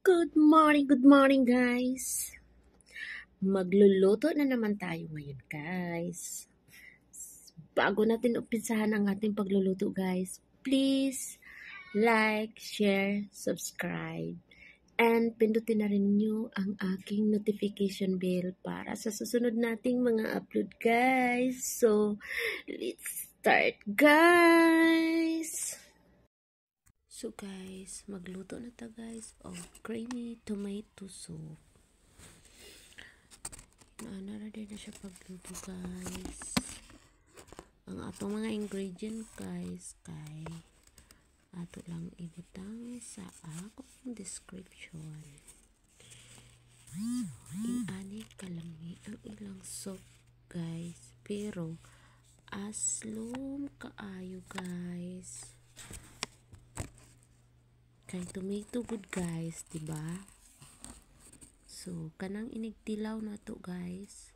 Good morning guys! Magluluto na naman tayo ngayon guys. Bago natin umpisahan ang ating pagluluto guys, please like, share, subscribe, and pindutin na rin nyo ang aking notification bell para sa susunod nating mga upload guys. So, let's start guys! So guys, magluto na ta guys of creamy tomato soup. Ready na siya pagluto guys. Ang atong mga ingredient guys kay ato lang ibutang sa akong description. Inani kalami ang ilang soup guys, pero aslom kaayo guys. Kay tomato good guys, diba? So, kanang inigtilaw na to guys.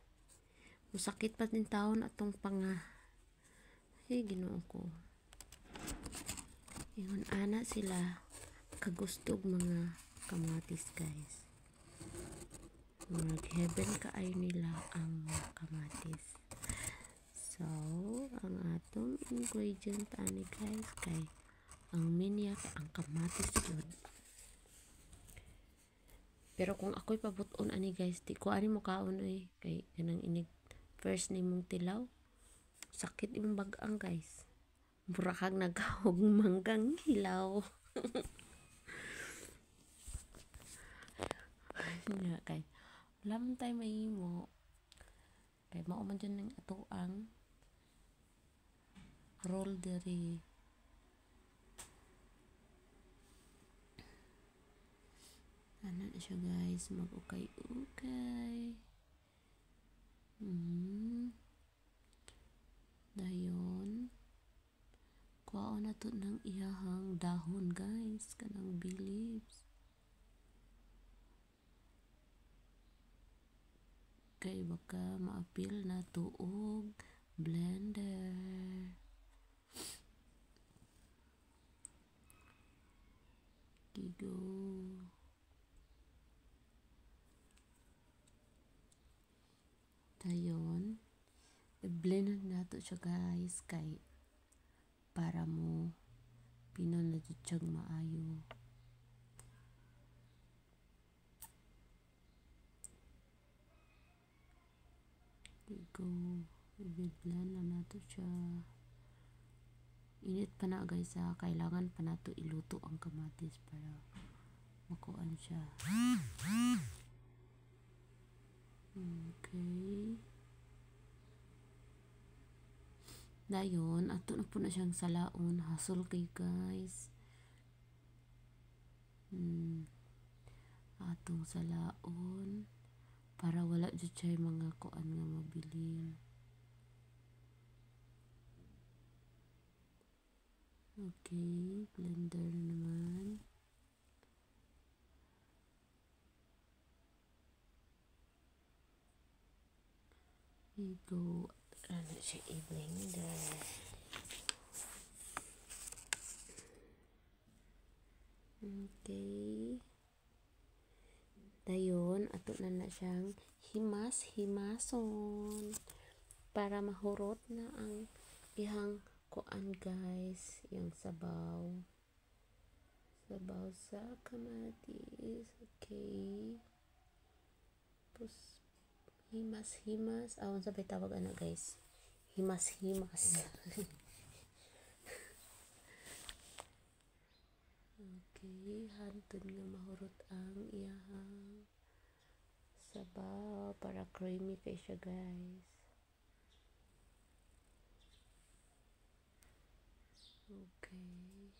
Musakit pa din taon atong panga. Hey, ginoo ko. Ingon ana sila kagustog mga kamatis guys. Mag-heaven kaayo nila ang mga kamatis. So, ang atong ingredient ani guys kay ang minyak ang kamatis yun. Pero kung ako'y pabuton ani guys, di ko ani mo kaon eh. Kay kanang inig first ni mong tilaw. Sakit imong bag-ang guys. Burakag nagahog manggang hilaw. Nga kay lam tay mahimo. Kay mao man dyan ng atoang roll diri. Ano na siya guys, mag-ukay-ukay. Dayon. Kuha na to ng iyahang dahon guys, kanang bay leaves. Kay baka maapil na tuog blender. Gigo. Dayon, i-blend nato siya guys kay para mo pinon na siyang maayo. Go, i-blend na nato siya. Init pa na guys ha, kailangan pa nato iluto ang kamatis para makuan siya. Okay. Dayon, ato na po na siyang salaon. Hasol kay guys. Atong salaon. Para wala dyan siya mga kuan nga mabilin. Okay, blender na naman. Go. Ano siya i-blender. Okay. Dayon, ato na siyang himas-himason para mahurot na ang ihang kuan guys, yung sabaw sa kamatis. Okay, tapos himas-himas, awon sabay tawag ana guys, himas-himas. Okay, hantod nga mahurot ang iyahang sabaw para creamy kay siya guys. Okay.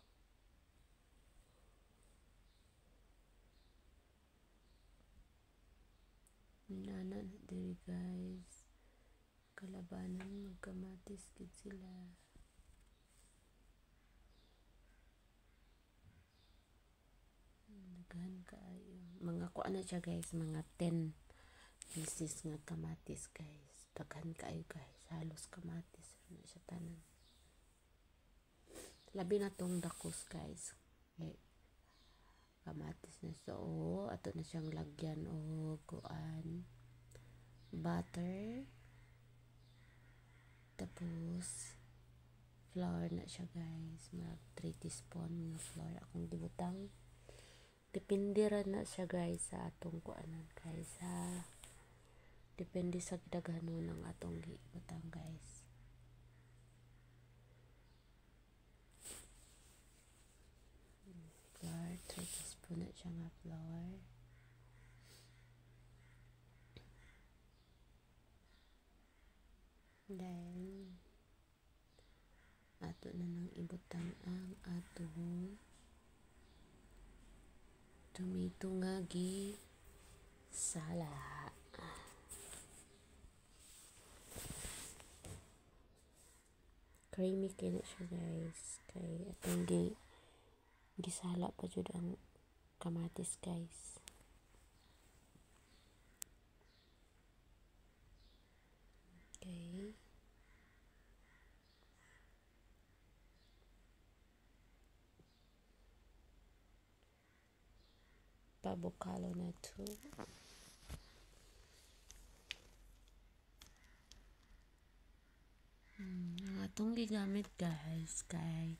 Minana na diri guys. Kalabanan magkamatis gid sila. Daghan kaayo. Mga kuan na siya guys, mga 10 pieces nga kamatis guys. Daghan kaayo guys. Halos kamatis na siya tanan. Labi na tong dakos guys. Okay. kamatis na so ato na siyang lagyan og kuan butter, tapos flour na siya guys, mag 3 teaspoon nga flour akong gibutang. Depende ra na siya guys sa atong kuanan guys ha, depende sa daghanon ng atong gibutang guys. Flour, 3 teaspoon na siya nga flour. Then ato na nang ibutang ang atong tomato nga sala. Creamy kay na siya guys, kay atong gisala pa jud ang kamatis guys. Okay. Pabukalo na to. Ang atong gigamit guys kay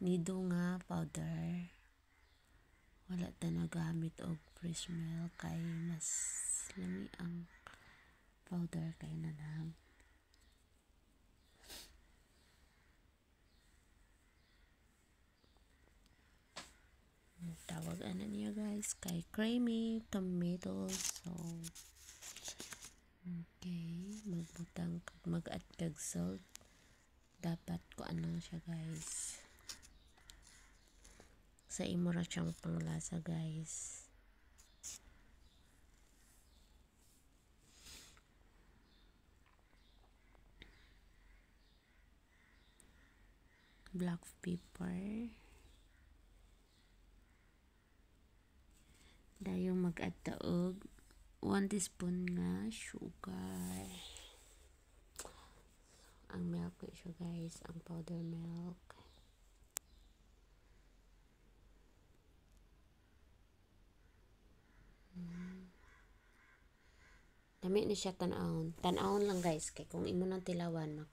nido nga powder. Wala ta nagamit og fresh milk kay mas lami ang powder kay nanang. Tawag ana niya guys kay creamy tomato sauce. Okay, magbutang mag-add kag salt. Dapat ko ano siya guys. Sa imo ra siyang panglasa guys. Black pepper. Dayon mag-add ta og 1 teaspoon nga sugar. Ang milk siya guys, ang powder milk. Dami ni siya tan-awon. Tan-awon lang guys kay kung imo nang tilawan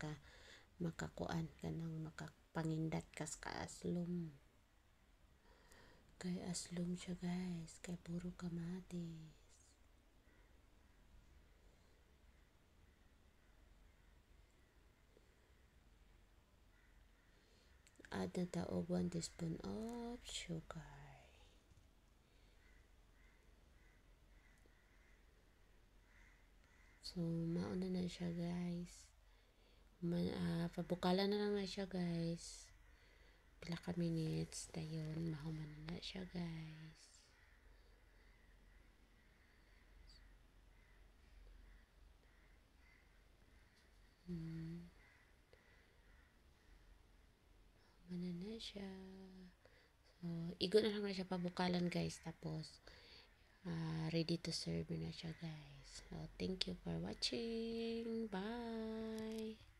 makakuan kanang makapangindat kas kaaslom. Kay aslom siya guys, kay puro kamatis. Add na ta og 1 teaspoon of sugar. So, mauna na siya guys. Pabukalan na lang na siya guys. Pila ka minutes. Dayon, mahuman na siya guys. Mahuman na siya. So, igo na lang na siya pabukalan guys. Tapos, ready to serve na siya guys. So, thank you for watching. Bye!